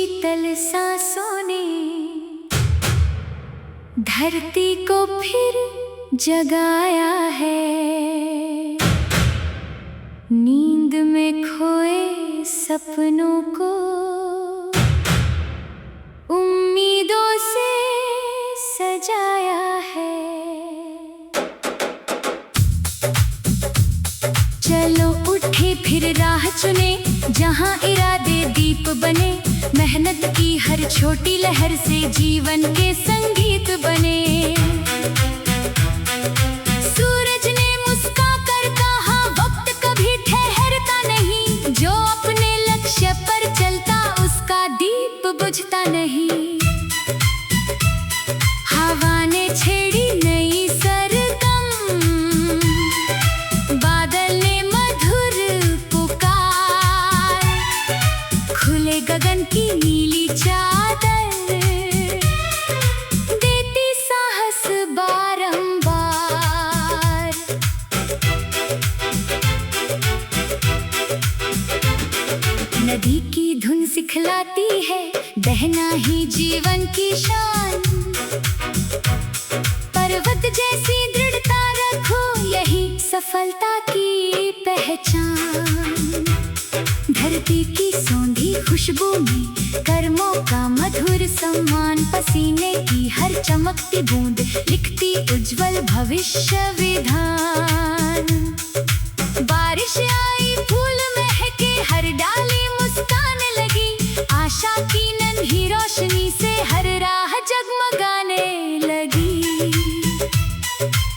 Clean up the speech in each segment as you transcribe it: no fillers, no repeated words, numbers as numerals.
शीतल सांसों ने धरती को फिर जगाया है। नींद में खोए सपनों को उम्मीदों से सजाया है। चलो उठे फिर राह चुने, जहां इरादे दीप बने। मेहनत की हर छोटी लहर से जीवन के संगीत बने। सूरज ने मुस्का कर कहा, वक्त कभी ठहरता नहीं। जो अपने लक्ष्य पर चलता, उसका दीप बुझता नहीं। हवा ने छेड़ी नई सरगम, बादल ने मधुर पुकार। खुले गगन की नीली चादर देती साहस बारंबार। नदी की धुन सिखलाती है, बहना ही जीवन की शान। पर्वत जैसी दृढ़ता रखो, यही सफलता की पहचान। धरती की सौंधी खुशबू में कर्मों का मधुर सम्मान। पसीने की हर चमकती बूंद लिखती उज्जवल भविष्य विधान। बारिश आई, फूल महके, हर डाली मुस्कान लगी। आशा की नन्ही रोशनी से हर राह जगमगाने लगी।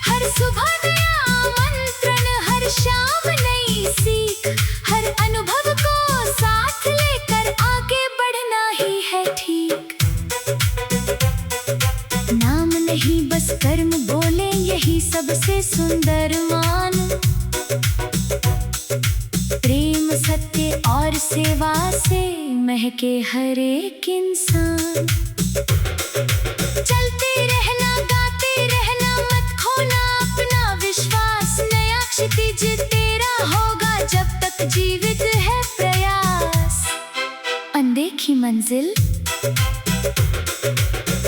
हर सुबह नया आमंत्रण, हर शाम नई सीख। हर अनुभव को साथ लेकर आगे बढ़ना ही है ठीक। नाम नहीं बस कर्म बोले, यही सबसे सुंदर मान। प्रेम सत्य और सेवा से महके हर एक इंसान। चलते रहना, गाते रहना, मत खोना अपना विश्वास। नया क्षितिज तेरा होगा जब तक जीवित है प्रयास। अनदेखी मंजिल,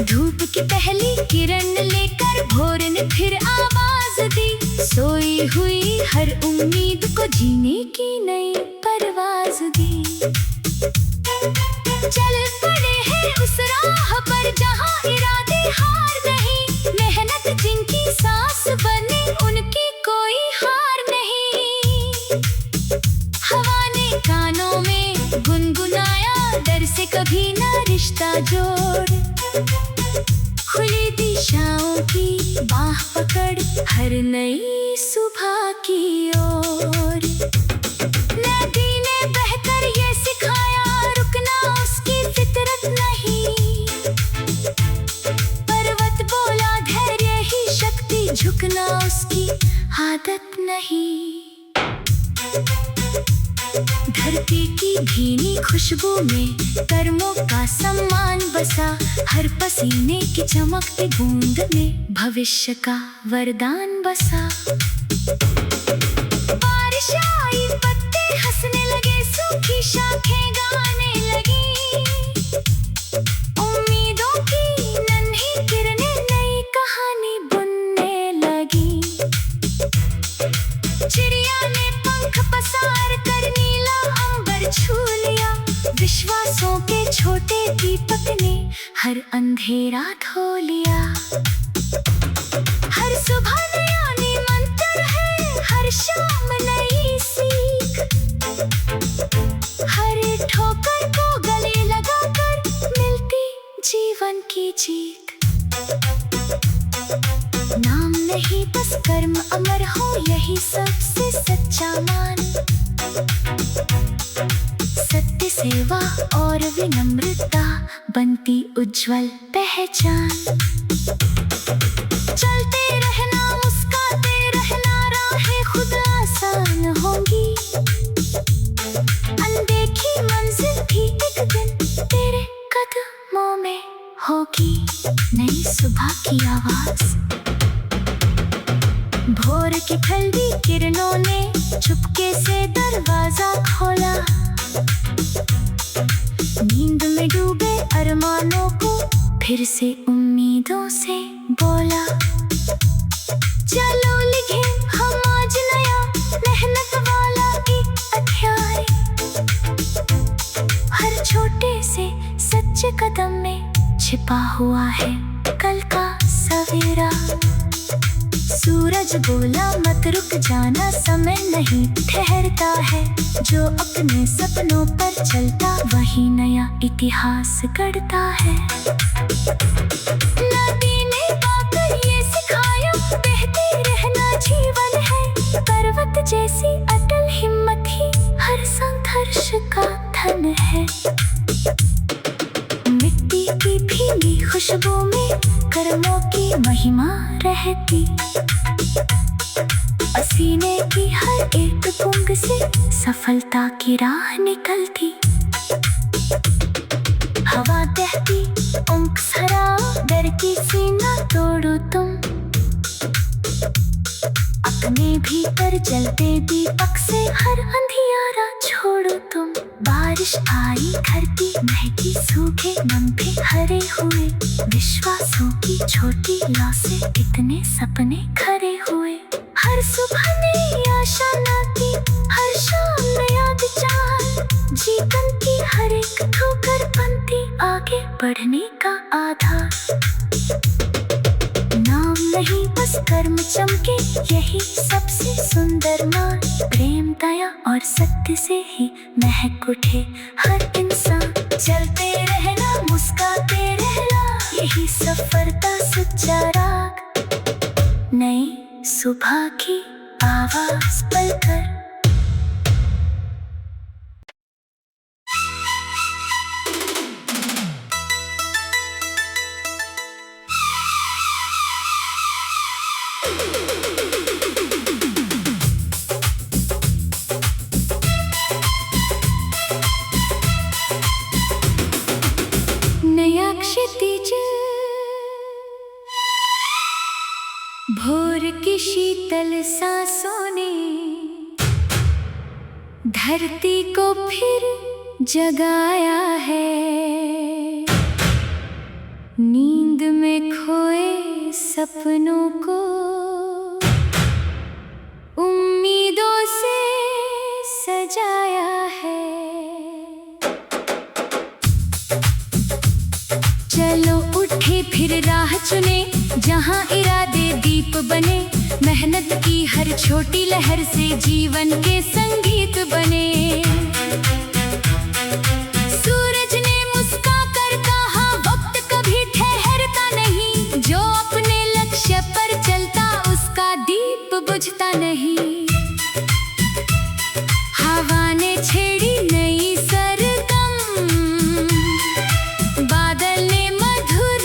धूप की पहली किरण लेकर भोर ने फिर आवाज दी। सोई हुई हर उम्मीद को जीने की नई परवाज दी। चल पड़े हैं उस राह पर जहां इरादे हार नहीं। मेहनत जिनकी सांस बने, उनकी कोई हार नहीं। हवा ने कानों में गुनगुनाया, डर से कभी ना रिश्ता जोड़। खुली दिशाओं की बाह पकड़ हर नई सुबह की ओर। नदी ने बहकर ये सिखाया, रुकना उसकी फितरत नहीं। पर्वत बोला धैर्य ही शक्ति, झुकना उसकी आदत नहीं। धरती की भीनी खुशबू में कर्मों का सम्मान बसा। हर पसीने की चमकती बूंद में भविष्य का वरदान बसा। बारिश आई, पत्ते हंसने लगे, सूखी शाखें गाने लगी। उम्मीदों की नन्ही किरणें नई कहानी बुनने लगी। चिड़िया ने पंख पसार कर नीला अंबर छू लिया। विश्वासों के छोटे दीपक ने हर अंधेरा धो लिया। हर सुबह नया निमंत्रण है, हर शाम नई सीख। हर ठोकर को गले लगाकर मिलती जीवन की जीत। नाम नहीं बस कर्म अमर हो, यही सबसे सच्चा मान। सत्य, सेवा और विनम्रता बनती उज्जवल पहचान। चलते रहना, मुस्काते रहना, राहें खुद आसान होंगी। अनदेखी मंजिल भी एक दिन तेरे कदमों में होगी। नई सुबह की आवाज, भोर की ठंडी किरणों ने चुपके से दरवाजा खोला। नींद में डूबे अरमानों को फिर से उम्मीदों से बोला, चलो लिखे हम आज नया मेहनत वाला एक अध्याय। हर छोटे से सच्चे कदम में छिपा हुआ है कल का सवेरा। सूरज बोला, मत रुक जाना, समय नहीं ठहरता है। जो अपने सपनों पर चलता वही नया इतिहास गढ़ता है। नदी ने पाकर ये सिखाया, बहते रहना जीवन है। पर्वत जैसी अटल हिम्मत ही हर संघर्ष का धन है। मिट्टी की भीगी खुशबू में कर्मों की महिमा रहती। पसीने की हर एक बूंद से सफलता की राह निकलती। हवा बहती पंख सराओ, डर की सीना तोड़ो तुम। अपने भीतर जलते दीपक से हर अंधियारा छोड़ो तुम। बारिश आई, धरती महकी, सूखे मन भी हरे हुए। विश्वासों की छोटी लौ से इतने सपने खरे हुए। हर सुबह नई आशा लाती, हर शाम नया विचार। जीवन की हर एक ठोकर बनती आगे बढ़ने का आधार। नाम नहीं बस कर्म चमके, यही सबसे सुंदर मान। प्रेम, दया और सत्य से ही महक उठे हर इंसान। चलते रहना, मुस्कुराते रहना, यही सफलता सच्चा राग। नई सुबह की आवाज पलकर। नया क्षितिज, भोर की शीतल सांसों ने धरती को फिर जगाया है। नींद में खोए सपनों को उम्मीदों से सजाया है। चलो उठे फिर राह चुने, जहां इरादे दीप बने। मेहनत की हर छोटी लहर से जीवन के संगीत बने। सूरज ने मुस्कुराकर कहा, वक्त कभी ठहरता नहीं। जो अपने लक्ष्य पर चलता उसका दीप बुझता नहीं। हवा ने छेड़ी नई सरगम, बादल ने मधुर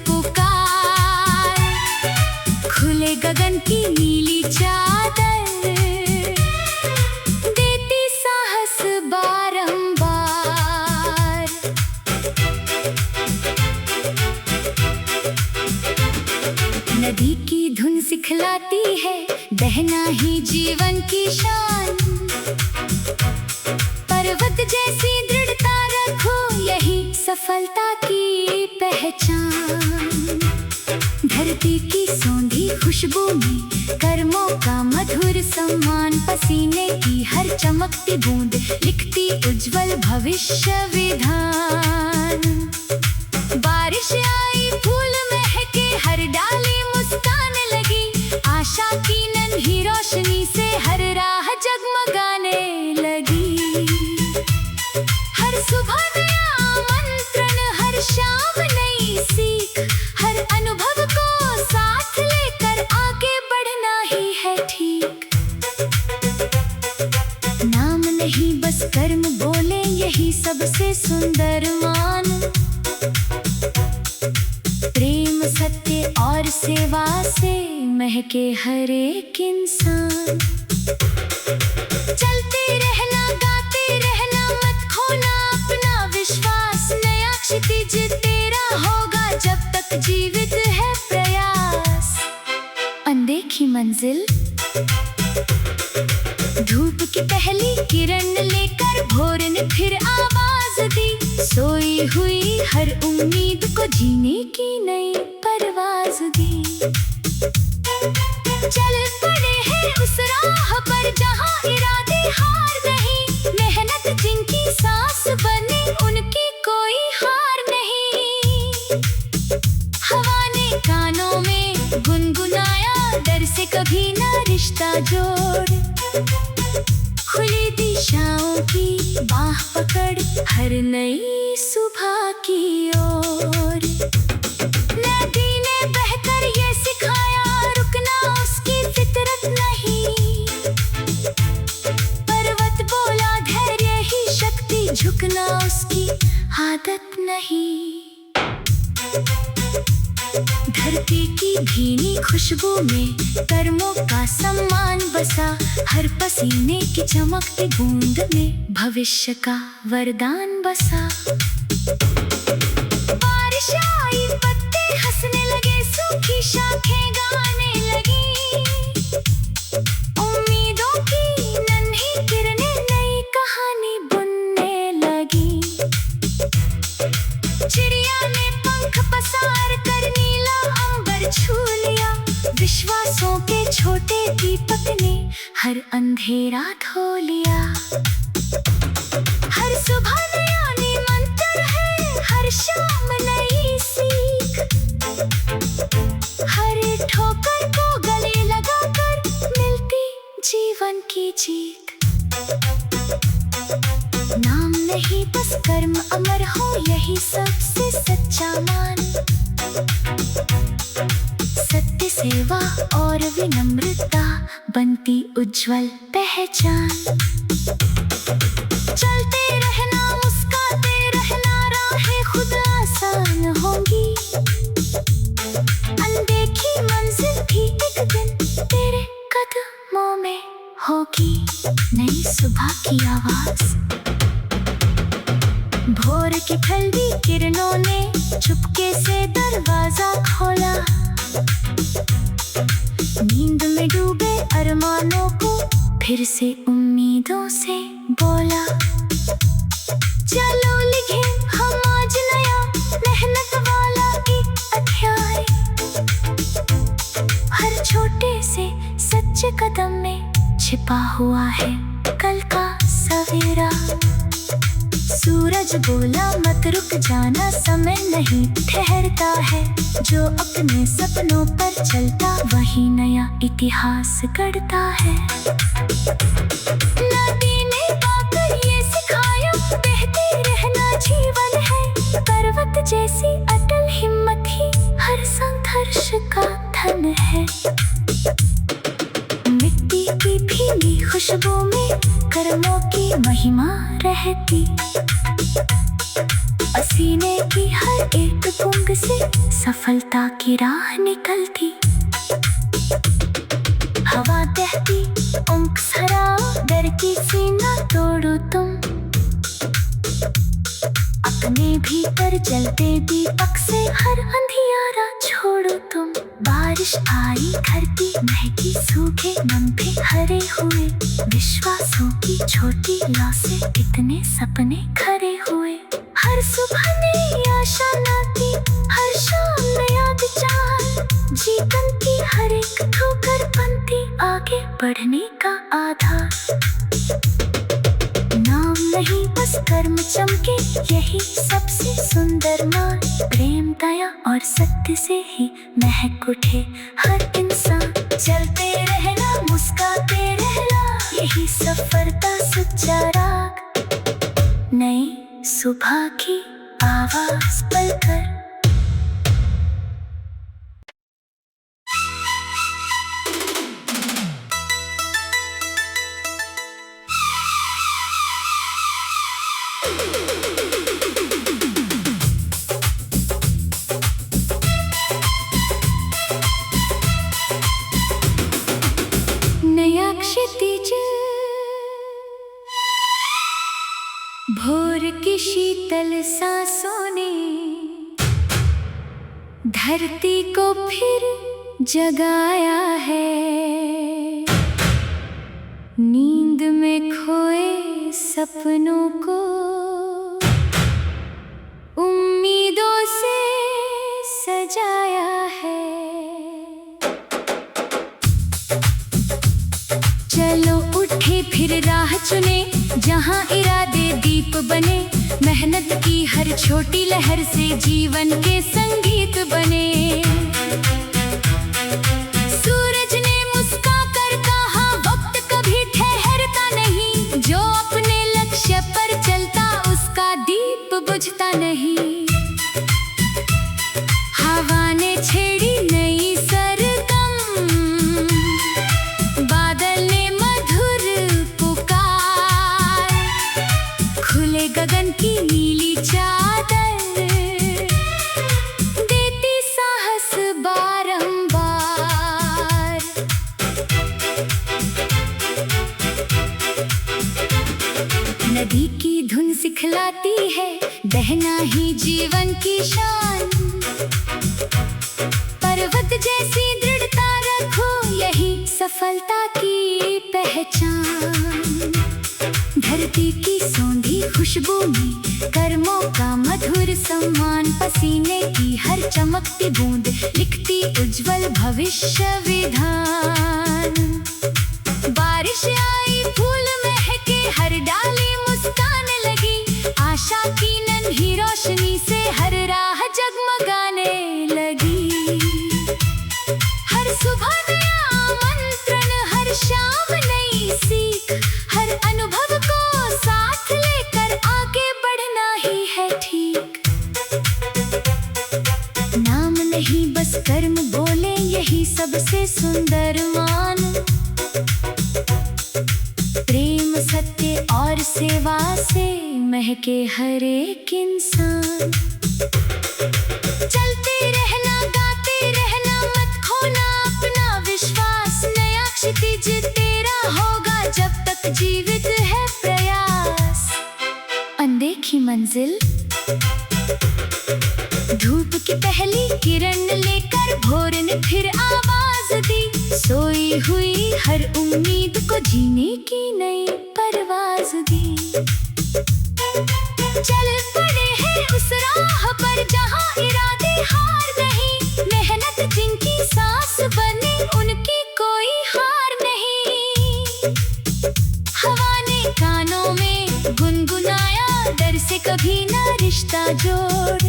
पुकार। खुले गगन की नीली चादर देती साहस बारंबार। नदी की धुन सिखलाती है, बहना ही जीवन की शान। पर्वत जैसी दृढ़ता रखो, यही सफलता की पहचान। धरती की सौंधी खुशबू में कर्मों का मधुर सम्मान। पसीने की हर चमकती बूंद लिखती उज्जवल भविष्य विधान। बारिश आई, फूल महके, हर डाली मुस्कान लगी। आशा की नन्ही रोशनी से हर राह जगमगाने लगी। हर सुबह नया आमंत्रण, हर शाम नई सीख। हर अनुभव को साथ लेकर आगे बढ़ना ही है ठीक। नाम नहीं बस कर्म बोले, यही सबसे सुंदर मान। प्रेम, सत्य और सेवा से महके हर एक इंसान। चलते रहना, गाते रहना, मत खोना अपना विश्वास। नया क्षितिज तेरा होगा जब तक जीवित है प्रयास। अनदेखी मंजिल, धूप की पहली किरण लेकर भोर ने फिर आवाज दी। सोई हुई हर उम्मीद को जीने की नई परवाज दी। चल पड़े हैं उस राह पर जहां इरादे हार नहीं, मेहनत जिनकी सांस बने उनकी कोई हार नहीं। हवा ने कानों में गुनगुनाया, डर से कभी ना रिश्ता जोड़। खुली दिशाओं की बाह पकड़ हर नई सुबह की ओर। नदी ने बहकर ये सिखाया, रुकना उसकी फितरत नहीं। पर्वत बोला धैर्य ही शक्ति, झुकना उसकी आदत नहीं। धरती की भीनी खुशबू में कर्मों का सम्मान बसा, हर पसीने की चमकती बूंद में भविष्य का वरदान बसा। बारिश आई, पत्ते हंसने लगे, सूखी शाखें गाने लगी। उम्मीदों की नन्ही किरणें नई कहानी बुनने लगी। चिड़िया ने पंख पसार कर नीला अंबर छू लिया, विश्वासों के छोटे दीपक ने हर अंधेरा धो लिया। हर सुबह नया मंत्र है, हर शाम नई सीख। हर ठोकर को गले लगाकर मिलती जीवन की जीत। नाम नहीं बस कर्म अमर हो, यही सबसे सच्चा मान। सत्य सेवा और विनम्रता बनती उज्जवल पहचान। चलते रहना, मुस्कुराते रहना, राहें खुद आसान होंगी। अनदेखी मंजिल भी एक दिन तेरे कदमों में होगी। नई सुबह की आवाज, भोर की ठंडी किरणों ने चुपके से दरवाजा खोला। नींद में डूबे अरमानों को फिर से उम्मीदों से बोला। चलो लिखे हम आज नया मेहनत वाला एक अध्याय। हर छोटे से सच्चे कदम में छिपा हुआ है कल का सवेरा। सूरज बोला मत रुक जाना, समय नहीं ठहरता है। जो अपने सपनों पर चलता वही नया इतिहास गढ़ता है। नदी ने पाकर ये सिखाया, बहते रहना जीवन है। पर्वत जैसी अटल हिम्मत ही हर संघर्ष का धन है। मिट्टी की भीनी खुशबू में कर्मों की महिमा रहती। पसीने की हर एक बूंद से सफलता की राह निकलती। हवा बहती पंख सराओ, डर की सीना तोड़ो तुम। अपने भीतर जलते दीपक से हर अंधियारा छोड़ो तुम। बारिश आई, धरती महकी, सूखे नंभे हरे हुए। विश्वासों की छोटी लौ से इतने सपने खरे हुए। हर सुबह नई आशा लाती, हर शाम नया विचार। जीवन की हर एक ठोकर बनती आगे बढ़ने का आधार। नाम नहीं बस कर्म चमके, यही सबसे सुंदर मान। प्रेम दया और सत्य से ही महक उठे हर इंसान। चलते रहना, मुस्कुराते रहना, यही सफलता सच्चा राग। नई सुबह की आवाज पलकर। नया क्षितिज, भोर की शीतल सांसों ने धरती को फिर जगाया है। नींद में खोए सपनों को चलो उठे फिर राह चुने, जहाँ इरादे दीप बने। मेहनत की हर छोटी लहर से जीवन के संगीत बने। सूरज ने मुस्का कर कहा, वक्त कभी ठहरता नहीं। जो अपने लक्ष्य पर चलता, उसका दीप बुझता नहीं। हवा ने छेड़ी नई सरगम, बादल ने मधुर पुकार। खुले गगन की नीली चादर, देती साहस बारंबार। नदी की धुन सिखलाती है, बहना ही जीवन की शान। पर्वत जैसी दृढ़ता रखो, यही सफलता की पहचान। धरती की सौंधी खुशबू में कर्मों का मधुर सम्मान। पसीने की हर चमकती बूंद लिखती उज्जवल भविष्य विधान। बारिश आई, फूल महके, हर डाली मुस्कान लगी। आशा की नन्ही रोशनी से हर राह जगमगाने लगी। हर सुबह नया आमंत्रण, हर शाम नई सीख। हर अनुभव को साथ लेकर आगे बढ़ना ही है ठीक। नाम नहीं बस कर्म बोले, यही सबसे सुंदर मान। प्रेम सत्य और सेवा से महके हर एक इंसान। चलते रहना, गाते रहना, मत खोना अपना विश्वास। नया क्षितिज तेरा होगा, जब तक जीवित है प्रयास। अनदेखी मंजिल, धूप की पहली किरण लेकर भोर ने फिर आवाज दी। सोई हुई हर उम्मीद को जीने की नई परवाज दी। चल पड़े हैं उस राह पर, जहाँ इरादे हार नहीं। मेहनत जिनकी सांस बने, उनकी कोई हार नहीं। हवा ने कानों में गुनगुनाया, डर से कभी ना रिश्ता जोड़।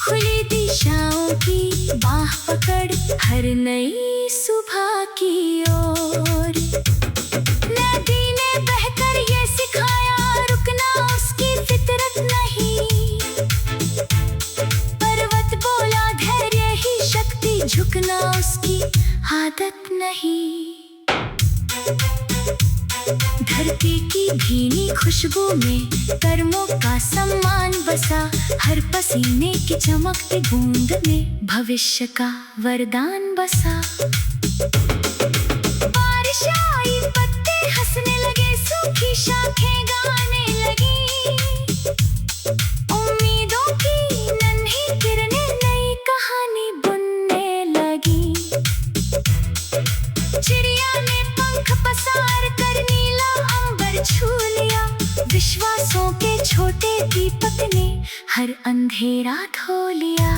खुली दिशाओं की बाह पकड़, हर नई सुबह की ओर। नदी ने बहकर ये सिखाया, रुकना उसकी फितरत नहीं। पर्वत बोला, धैर्य ही शक्ति, झुकना उसकी आदत नहीं। धरती की भीनी खुशबू में कर्मों का सम्मान बसा। हर पसीने की चमकती बूंद में भविष्य का वरदान बसा। बारिश आई, पत्ते हंसने लगे, सूखी शाखें गाने लगी। उम्मीदों की नन्ही किरणें नई कहानी बुनने लगी। चिड़िया ने पंख पसार कर नीला अंबर छू लिया। विश्वासों के छोटे दीपक ने हर अंधेरा धो लिया।